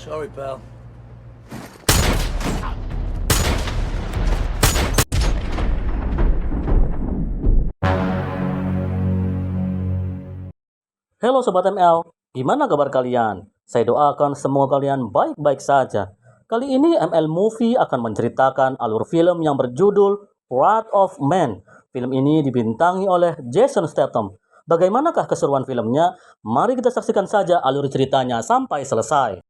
Sorry, pal. Halo Sobat ML, gimana kabar kalian? Saya doakan semua kalian baik-baik saja. Kali ini ML Movie akan menceritakan alur film yang berjudul Wrath of Man. Film ini dibintangi oleh Jason Statham. Bagaimanakah keseruan filmnya? Mari kita saksikan saja alur ceritanya sampai selesai.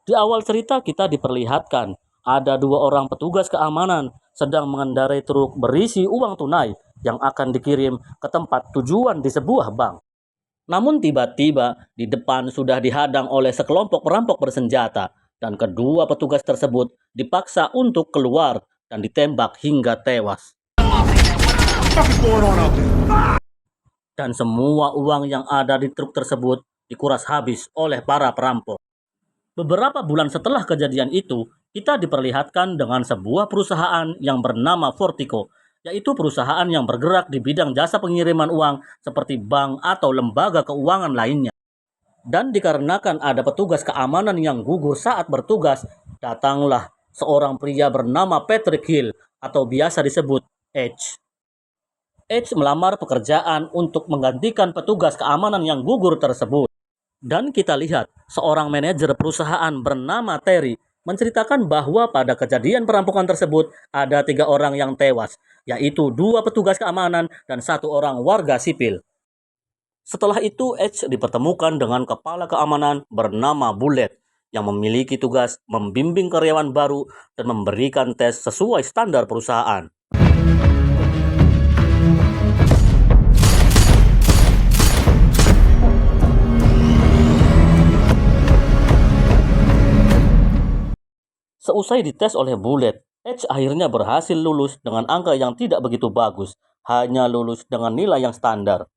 Di awal cerita kita diperlihatkan ada dua orang petugas keamanan sedang mengendarai truk berisi uang tunai yang akan dikirim ke tempat tujuan di sebuah bank. Namun tiba-tiba di depan sudah dihadang oleh sekelompok perampok bersenjata dan kedua petugas tersebut dipaksa untuk keluar dan ditembak hingga tewas. Dan semua uang yang ada di truk tersebut dikuras habis oleh para perampok. Beberapa bulan setelah kejadian itu, kita diperlihatkan dengan sebuah perusahaan yang bernama Fortico, yaitu perusahaan yang bergerak di bidang jasa pengiriman uang seperti bank atau lembaga keuangan lainnya. Dan dikarenakan ada petugas keamanan yang gugur saat bertugas, datanglah seorang pria bernama Patrick Hill atau biasa disebut Edge. Edge melamar pekerjaan untuk menggantikan petugas keamanan yang gugur tersebut. Dan kita lihat, seorang manajer perusahaan bernama Terry menceritakan bahwa pada kejadian perampokan tersebut ada 3 orang yang tewas, yaitu 2 petugas keamanan dan 1 orang warga sipil. Setelah itu, Edge dipertemukan dengan kepala keamanan bernama Bullet yang memiliki tugas membimbing karyawan baru dan memberikan tes sesuai standar perusahaan. Seusai dites oleh Bullet, Edge akhirnya berhasil lulus dengan angka yang tidak begitu bagus, hanya lulus dengan nilai yang standar.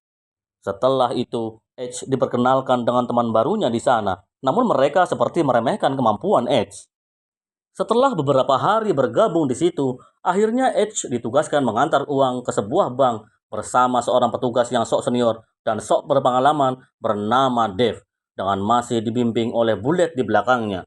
Setelah itu, Edge diperkenalkan dengan teman barunya di sana, namun mereka seperti meremehkan kemampuan Edge. Setelah beberapa hari bergabung di situ, akhirnya Edge ditugaskan mengantar uang ke sebuah bank bersama seorang petugas yang sok senior dan sok berpengalaman bernama Dave, dengan masih dibimbing oleh Bullet di belakangnya.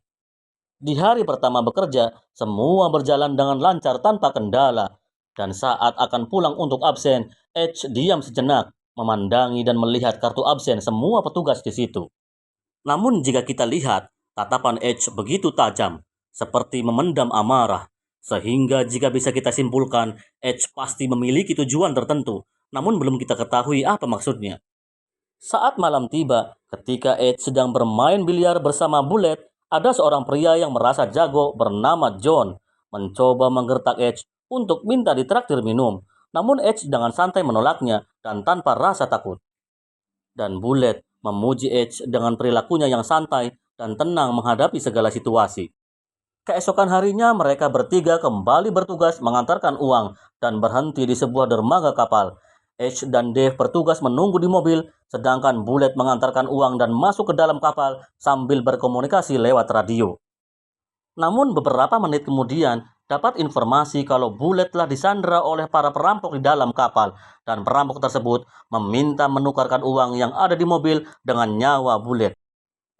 Di hari pertama bekerja, semua berjalan dengan lancar tanpa kendala. Dan saat akan pulang untuk absen, Edge diam sejenak, memandangi dan melihat kartu absen semua petugas di situ. Namun jika kita lihat, tatapan Edge begitu tajam, seperti memendam amarah. Sehingga jika bisa kita simpulkan, Edge pasti memiliki tujuan tertentu, namun belum kita ketahui apa maksudnya. Saat malam tiba, ketika Edge sedang bermain biliar bersama Bullet, ada seorang pria yang merasa jago bernama John mencoba menggertak Edge untuk minta ditraktir minum. Namun Edge dengan santai menolaknya dan tanpa rasa takut. Dan Bullet memuji Edge dengan perilakunya yang santai dan tenang menghadapi segala situasi. Keesokan harinya mereka bertiga kembali bertugas mengantarkan uang dan berhenti di sebuah dermaga kapal. Edge dan Dave bertugas menunggu di mobil, sedangkan Bullet mengantarkan uang dan masuk ke dalam kapal sambil berkomunikasi lewat radio. Namun beberapa menit kemudian, dapat informasi kalau Bullet telah disandra oleh para perampok di dalam kapal, dan perampok tersebut meminta menukarkan uang yang ada di mobil dengan nyawa Bullet.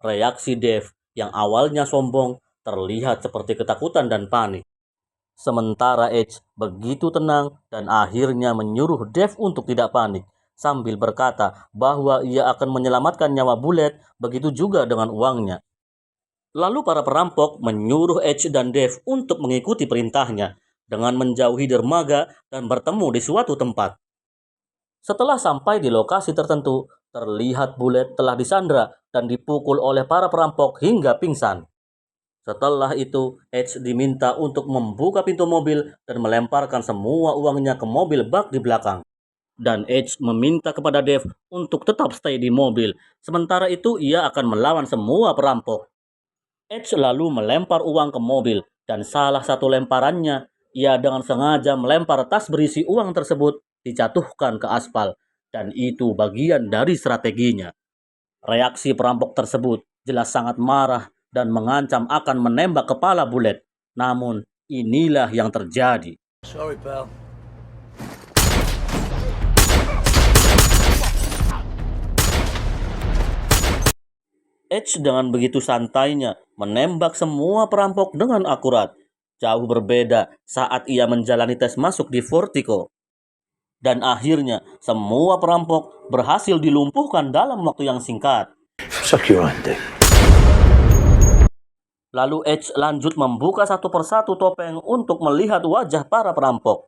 Reaksi Dave yang awalnya sombong terlihat seperti ketakutan dan panik. Sementara Edge begitu tenang dan akhirnya menyuruh Dave untuk tidak panik sambil berkata bahwa ia akan menyelamatkan nyawa Bullet, begitu juga dengan uangnya. Lalu para perampok menyuruh Edge dan Dave untuk mengikuti perintahnya dengan menjauhi dermaga dan bertemu di suatu tempat. Setelah sampai di lokasi tertentu, terlihat Bullet telah disandra dan dipukul oleh para perampok hingga pingsan. Setelah itu, Edge diminta untuk membuka pintu mobil dan melemparkan semua uangnya ke mobil bak di belakang. Dan Edge meminta kepada Dave untuk tetap stay di mobil. Sementara itu, ia akan melawan semua perampok. Edge lalu melempar uang ke mobil, dan salah satu lemparannya, ia dengan sengaja melempar tas berisi uang tersebut dijatuhkan ke aspal. Dan itu bagian dari strateginya. Reaksi perampok tersebut jelas sangat marah dan mengancam akan menembak kepala Bullet. Namun, inilah yang terjadi. Sorry, pal. Edge dengan begitu santainya menembak semua perampok dengan akurat. Jauh berbeda saat ia menjalani tes masuk di Vertigo. Dan akhirnya semua perampok berhasil dilumpuhkan dalam waktu yang singkat. Suck your own dick. Lalu Edge lanjut membuka satu persatu topeng untuk melihat wajah para perampok.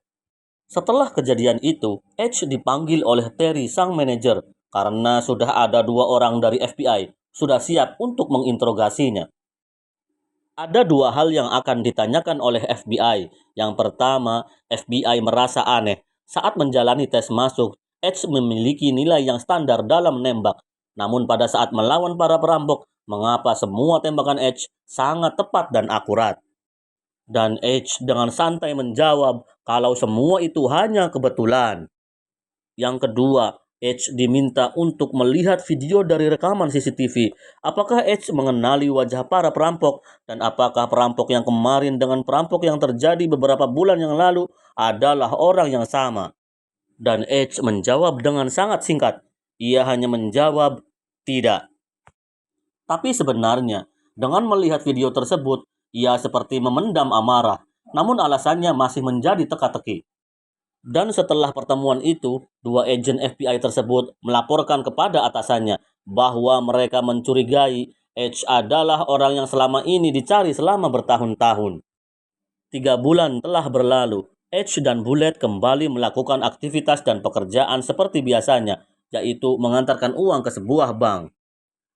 Setelah kejadian itu, Edge dipanggil oleh Terry sang manajer karena sudah ada 2 orang dari FBI sudah siap untuk menginterogasinya. Ada 2 hal yang akan ditanyakan oleh FBI. Yang pertama, FBI merasa aneh saat menjalani tes masuk. Edge memiliki nilai yang standar dalam menembak. Namun pada saat melawan para perampok, mengapa semua tembakan Edge sangat tepat dan akurat? Dan Edge dengan santai menjawab kalau semua itu hanya kebetulan. Yang kedua, Edge diminta untuk melihat video dari rekaman CCTV. Apakah Edge mengenali wajah para perampok? Dan apakah perampok yang kemarin dengan perampok yang terjadi beberapa bulan yang lalu adalah orang yang sama? Dan Edge menjawab dengan sangat singkat. Ia hanya menjawab, tidak. Tapi sebenarnya, dengan melihat video tersebut, ia seperti memendam amarah. Namun alasannya masih menjadi teka-teki. Dan setelah pertemuan itu, 2 agen FBI tersebut melaporkan kepada atasannya bahwa mereka mencurigai Edge adalah orang yang selama ini dicari selama bertahun-tahun. 3 bulan telah berlalu, Edge dan Bullet kembali melakukan aktivitas dan pekerjaan seperti biasanya, yaitu mengantarkan uang ke sebuah bank.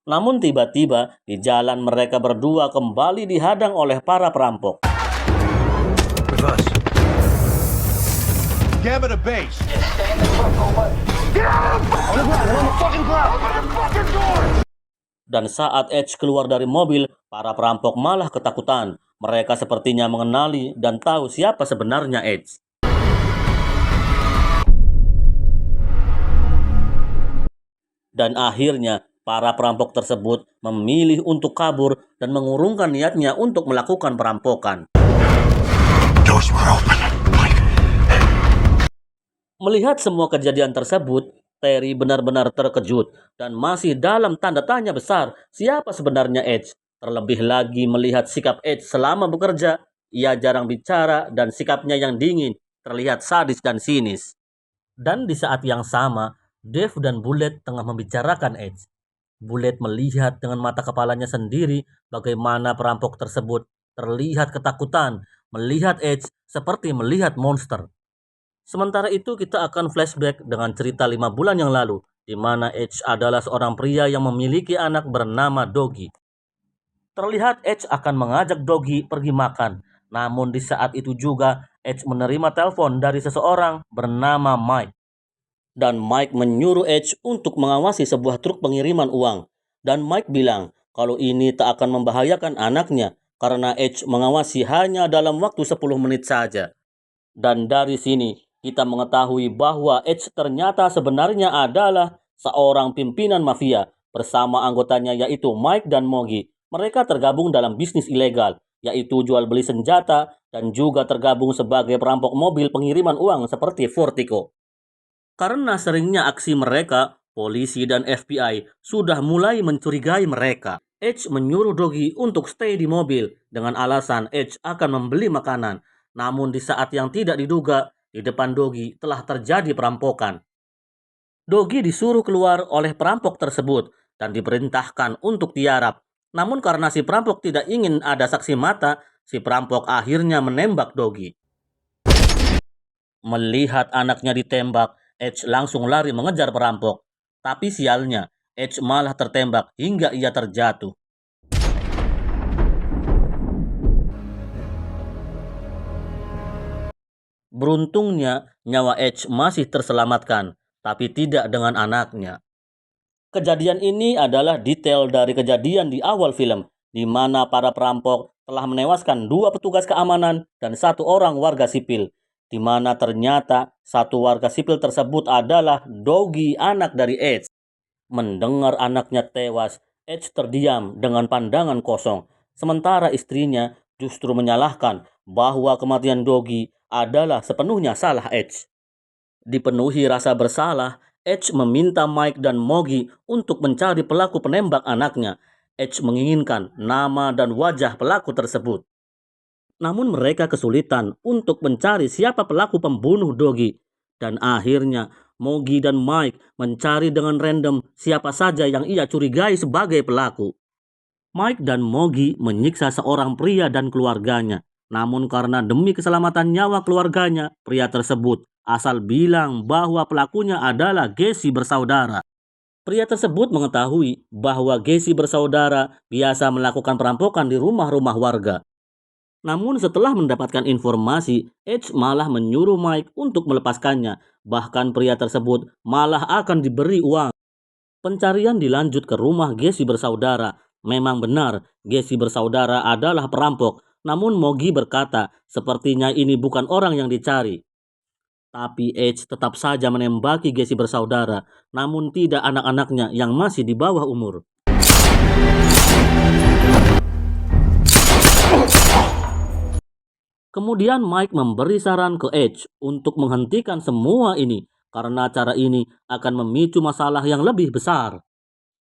Namun tiba-tiba di jalan mereka berdua kembali dihadang oleh para perampok. Reverse. Gamma to base. Dan saat Edge keluar dari mobil, para perampok malah ketakutan. Mereka sepertinya mengenali dan tahu siapa sebenarnya Edge. Dan akhirnya, para perampok tersebut memilih untuk kabur dan mengurungkan niatnya untuk melakukan perampokan. Doors were open. Melihat semua kejadian tersebut, Terry benar-benar terkejut dan masih dalam tanda tanya besar siapa sebenarnya Edge. Terlebih lagi melihat sikap Edge selama bekerja, ia jarang bicara dan sikapnya yang dingin, terlihat sadis dan sinis. Dan di saat yang sama, Dave dan Bullet tengah membicarakan Edge. Bullet melihat dengan mata kepalanya sendiri bagaimana perampok tersebut terlihat ketakutan, melihat Edge seperti melihat monster. Sementara itu kita akan flashback dengan cerita 5 bulan yang lalu, di mana Edge adalah seorang pria yang memiliki anak bernama Doggy. Terlihat Edge akan mengajak Doggy pergi makan, namun di saat itu juga Edge menerima telepon dari seseorang bernama Mike. Dan Mike menyuruh Edge untuk mengawasi sebuah truk pengiriman uang. Dan Mike bilang kalau ini tak akan membahayakan anaknya, karena Edge mengawasi hanya dalam waktu 10 menit saja. Dan dari sini, kita mengetahui bahwa Edge ternyata sebenarnya adalah seorang pimpinan mafia bersama anggotanya yaitu Mike dan Mogi. Mereka tergabung dalam bisnis ilegal, yaitu jual beli senjata dan juga tergabung sebagai perampok mobil pengiriman uang seperti Vertigo. Karena seringnya aksi mereka, polisi dan FBI sudah mulai mencurigai mereka. Edge menyuruh Doggy untuk stay di mobil dengan alasan Edge akan membeli makanan. Namun di saat yang tidak diduga, di depan Doggy telah terjadi perampokan. Doggy disuruh keluar oleh perampok tersebut dan diperintahkan untuk tiarap. Namun karena si perampok tidak ingin ada saksi mata, si perampok akhirnya menembak Doggy. Melihat anaknya ditembak, Edge langsung lari mengejar perampok. Tapi sialnya, Edge malah tertembak hingga ia terjatuh. Beruntungnya, nyawa Edge masih terselamatkan, tapi tidak dengan anaknya. Kejadian ini adalah detail dari kejadian di awal film, di mana para perampok telah menewaskan 2 petugas keamanan dan 1 orang warga sipil, di mana ternyata 1 warga sipil tersebut adalah Doggy, anak dari Edge. Mendengar anaknya tewas, Edge terdiam dengan pandangan kosong, sementara istrinya justru menyalahkan bahwa kematian Doggy adalah sepenuhnya salah Edge. Dipenuhi rasa bersalah, Edge meminta Mike dan Mogi untuk mencari pelaku penembak anaknya. Edge menginginkan nama dan wajah pelaku tersebut. Namun mereka kesulitan untuk mencari siapa pelaku pembunuh Doggy. Dan akhirnya Mogi dan Mike mencari dengan random siapa saja yang ia curigai sebagai pelaku. Mike dan Mogi menyiksa seorang pria dan keluarganya. Namun karena demi keselamatan nyawa keluarganya, pria tersebut asal bilang bahwa pelakunya adalah Gacy bersaudara. Pria tersebut mengetahui bahwa Gacy bersaudara biasa melakukan perampokan di rumah-rumah warga. Namun setelah mendapatkan informasi, Edge malah menyuruh Mike untuk melepaskannya. Bahkan pria tersebut malah akan diberi uang. Pencarian dilanjut ke rumah Gacy bersaudara. Memang benar, Gacy bersaudara adalah perampok. Namun Mogi berkata, sepertinya ini bukan orang yang dicari. Tapi Edge tetap saja menembaki Gacy bersaudara, namun tidak anak-anaknya yang masih di bawah umur. Kemudian Mike memberi saran ke Edge untuk menghentikan semua ini karena cara ini akan memicu masalah yang lebih besar.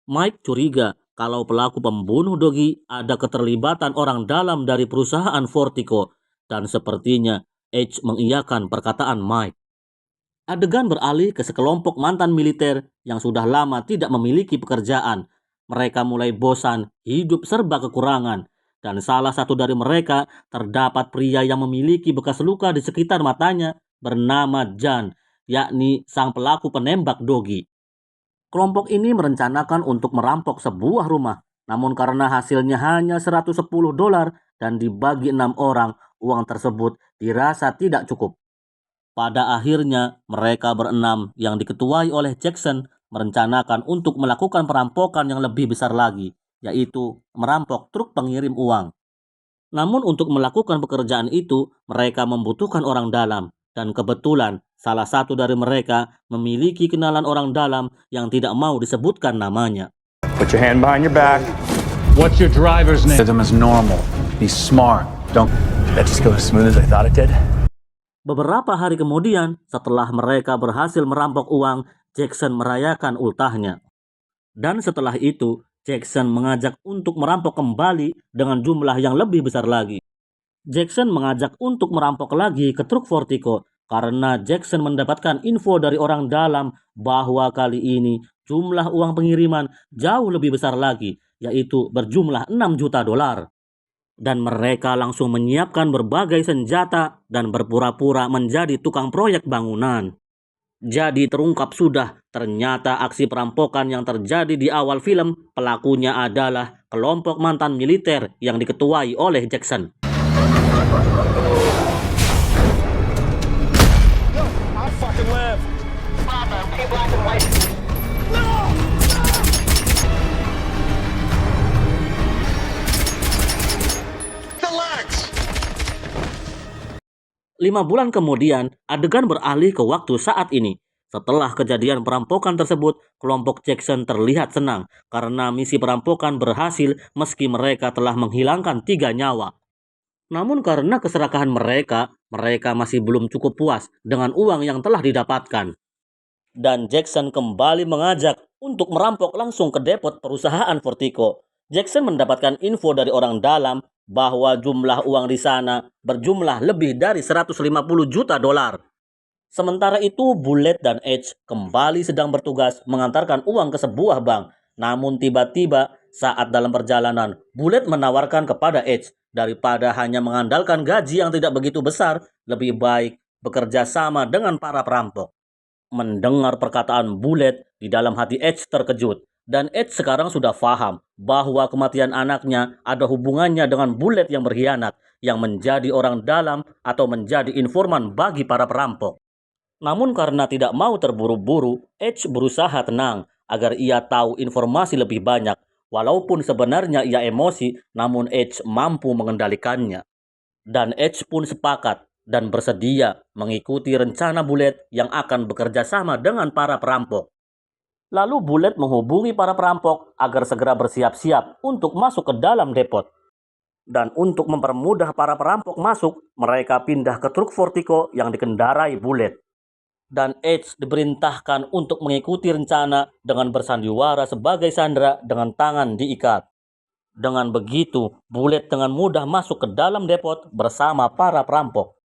Mike curiga kalau pelaku pembunuh Doggy ada keterlibatan orang dalam dari perusahaan Vertigo dan sepertinya Edge mengiyakan perkataan Mike. Adegan beralih ke sekelompok mantan militer yang sudah lama tidak memiliki pekerjaan. Mereka mulai bosan, hidup serba kekurangan. Dan salah satu dari mereka terdapat pria yang memiliki bekas luka di sekitar matanya bernama Jan, yakni sang pelaku penembak Doggy. Kelompok ini merencanakan untuk merampok sebuah rumah, namun karena hasilnya hanya $110 dan dibagi 6 orang, uang tersebut dirasa tidak cukup. Pada akhirnya, mereka berenam yang diketuai oleh Jackson merencanakan untuk melakukan perampokan yang lebih besar lagi, yaitu merampok truk pengirim uang. Namun untuk melakukan pekerjaan itu, mereka membutuhkan orang dalam, dan kebetulan salah satu dari mereka memiliki kenalan orang dalam yang tidak mau disebutkan namanya. Put your hand behind your back. What's your driver's name? Rhythm is normal. Be smart. Don't. That just go as smooth as I thought it did. Beberapa hari kemudian, setelah mereka berhasil merampok uang, Jackson merayakan ultahnya. Dan setelah itu, Jackson mengajak untuk merampok kembali dengan jumlah yang lebih besar lagi. Jackson mengajak untuk merampok lagi ke truk Vertigo karena Jackson mendapatkan info dari orang dalam bahwa kali ini jumlah uang pengiriman jauh lebih besar lagi, yaitu berjumlah $6 juta. Dan mereka langsung menyiapkan berbagai senjata dan berpura-pura menjadi tukang proyek bangunan. Jadi terungkap sudah, ternyata aksi perampokan yang terjadi di awal film, pelakunya adalah kelompok mantan militer yang diketuai oleh Jackson. Lima bulan kemudian, adegan beralih ke waktu saat ini. Setelah kejadian perampokan tersebut, kelompok Jackson terlihat senang karena misi perampokan berhasil meski mereka telah menghilangkan 3 nyawa. Namun karena keserakahan mereka masih belum cukup puas dengan uang yang telah didapatkan. Dan Jackson kembali mengajak untuk merampok langsung ke depot perusahaan Vertigo. Jackson mendapatkan info dari orang dalam bahwa jumlah uang di sana berjumlah lebih dari $150 juta. Sementara itu, Bullet dan Edge kembali sedang bertugas mengantarkan uang ke sebuah bank. Namun tiba-tiba saat dalam perjalanan, Bullet menawarkan kepada Edge daripada hanya mengandalkan gaji yang tidak begitu besar, lebih baik bekerja sama dengan para perampok. Mendengar perkataan Bullet, di dalam hati Edge terkejut. Dan Edge sekarang sudah paham bahwa kematian anaknya ada hubungannya dengan Bullet yang berkhianat, yang menjadi orang dalam atau menjadi informan bagi para perampok. Namun karena tidak mau terburu-buru, Edge berusaha tenang agar ia tahu informasi lebih banyak. Walaupun sebenarnya ia emosi, namun Edge mampu mengendalikannya. Dan Edge pun sepakat dan bersedia mengikuti rencana Bullet yang akan bekerja sama dengan para perampok. Lalu Bullet menghubungi para perampok agar segera bersiap-siap untuk masuk ke dalam depot. Dan untuk mempermudah para perampok masuk, mereka pindah ke truk Vertigo yang dikendarai Bullet. Dan Edge diperintahkan untuk mengikuti rencana dengan bersandiwara sebagai Sandra dengan tangan diikat. Dengan begitu, Bullet dengan mudah masuk ke dalam depot bersama para perampok.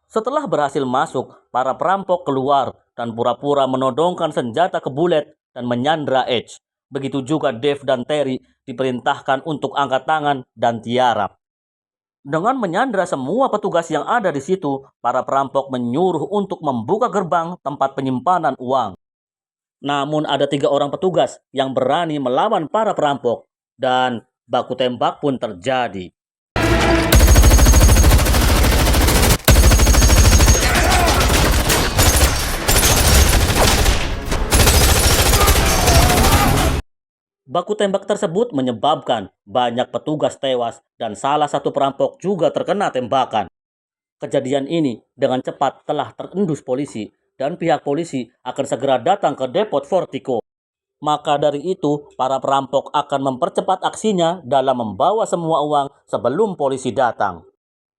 Setelah berhasil masuk, para perampok keluar dan pura-pura menodongkan senjata ke Bullet dan menyandra Edge. Begitu juga Dave dan Terry diperintahkan untuk angkat tangan dan tiarap. Dengan menyandra semua petugas yang ada di situ, para perampok menyuruh untuk membuka gerbang tempat penyimpanan uang. Namun ada 3 orang petugas yang berani melawan para perampok dan baku tembak pun terjadi. Baku tembak tersebut menyebabkan banyak petugas tewas dan salah satu perampok juga terkena tembakan. Kejadian ini dengan cepat telah terendus polisi dan pihak polisi akan segera datang ke depot Fortico. Maka dari itu, para perampok akan mempercepat aksinya dalam membawa semua uang sebelum polisi datang.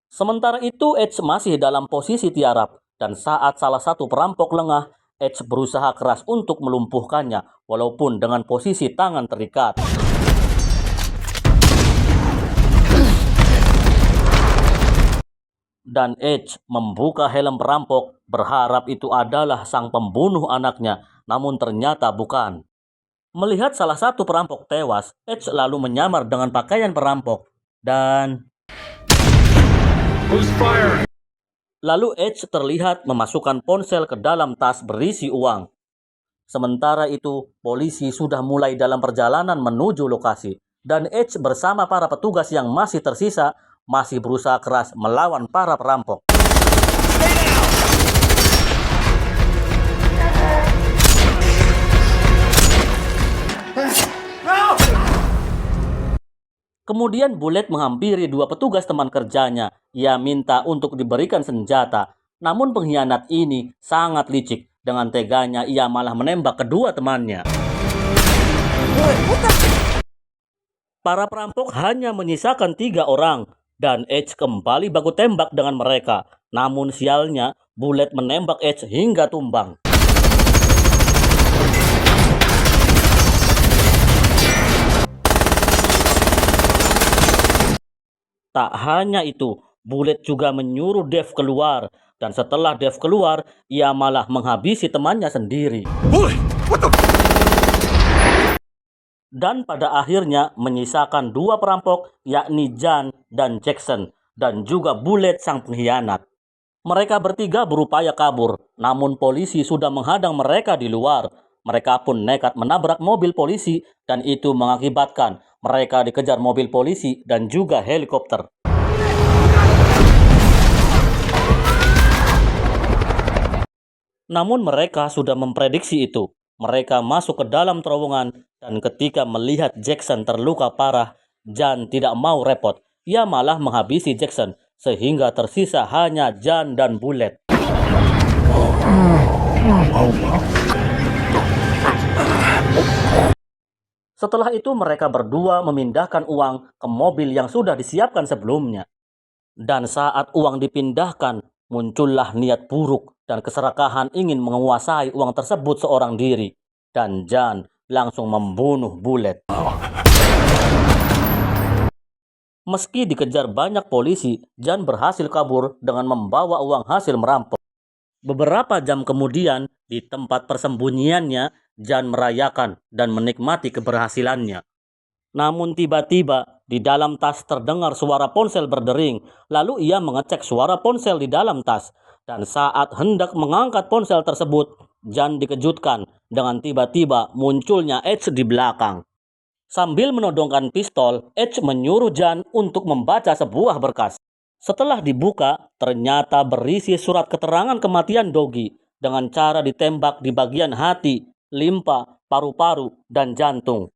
Sementara itu, Edge masih dalam posisi tiarap dan saat salah satu perampok lengah, Edge berusaha keras untuk melumpuhkannya walaupun dengan posisi tangan terikat. Dan Edge membuka helm perampok berharap itu adalah sang pembunuh anaknya, namun ternyata bukan. Melihat salah satu perampok tewas, Edge lalu menyamar dengan pakaian perampok dan Who's firing? lalu Edge terlihat memasukkan ponsel ke dalam tas berisi uang. Sementara itu, polisi sudah mulai dalam perjalanan menuju lokasi dan Edge bersama para petugas yang masih tersisa masih berusaha keras melawan para perampok. Kemudian Bullet menghampiri 2 petugas teman kerjanya. Ia minta untuk diberikan senjata. Namun pengkhianat ini sangat licik. Dengan teganya ia malah menembak kedua temannya. Para perampok hanya menyisakan 3 orang. Dan Edge kembali baku tembak dengan mereka. Namun sialnya, Bullet menembak Edge hingga tumbang. Tak hanya itu, Bullet juga menyuruh Dave keluar. Dan setelah Dave keluar, ia malah menghabisi temannya sendiri. Dan pada akhirnya menyisakan 2 perampok, yakni Jan dan Jackson. Dan juga Bullet sang pengkhianat. Mereka bertiga berupaya kabur, namun polisi sudah menghadang mereka di luar. Mereka pun nekat menabrak mobil polisi dan itu mengakibatkan mereka dikejar mobil polisi dan juga helikopter. Namun mereka sudah memprediksi itu. Mereka masuk ke dalam terowongan dan ketika melihat Jackson terluka parah, Jan tidak mau repot. Ia malah menghabisi Jackson sehingga tersisa hanya Jan dan Bullet. Setelah itu mereka berdua memindahkan uang ke mobil yang sudah disiapkan sebelumnya. Dan saat uang dipindahkan, muncullah niat buruk dan keserakahan ingin menguasai uang tersebut seorang diri. Dan Jan langsung membunuh Bullet. Meski dikejar banyak polisi, Jan berhasil kabur dengan membawa uang hasil merampok. Beberapa jam kemudian, di tempat persembunyiannya, Jan merayakan dan menikmati keberhasilannya. Namun tiba-tiba, di dalam tas terdengar suara ponsel berdering. Lalu ia mengecek suara ponsel di dalam tas. Dan saat hendak mengangkat ponsel tersebut, Jan dikejutkan dengan tiba-tiba munculnya Edge di belakang. Sambil menodongkan pistol, Edge menyuruh Jan untuk membaca sebuah berkas. Setelah dibuka, ternyata berisi surat keterangan kematian Doggy dengan cara ditembak di bagian hati, limpa, paru-paru, dan jantung.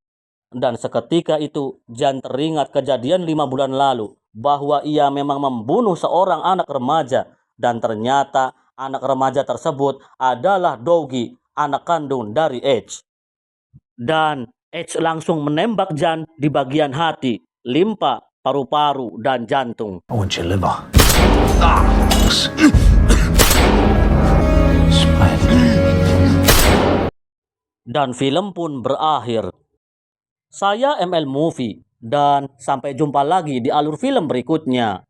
Dan seketika itu, Jan teringat kejadian 5 bulan lalu bahwa ia memang membunuh seorang anak remaja. Dan ternyata anak remaja tersebut adalah Doggy, anak kandung dari Edge. Dan Edge langsung menembak Jan di bagian hati, limpa, paru-paru, dan jantung. I want your liver. Dan film pun berakhir. Saya ML Movie. Dan sampai jumpa lagi di alur film berikutnya.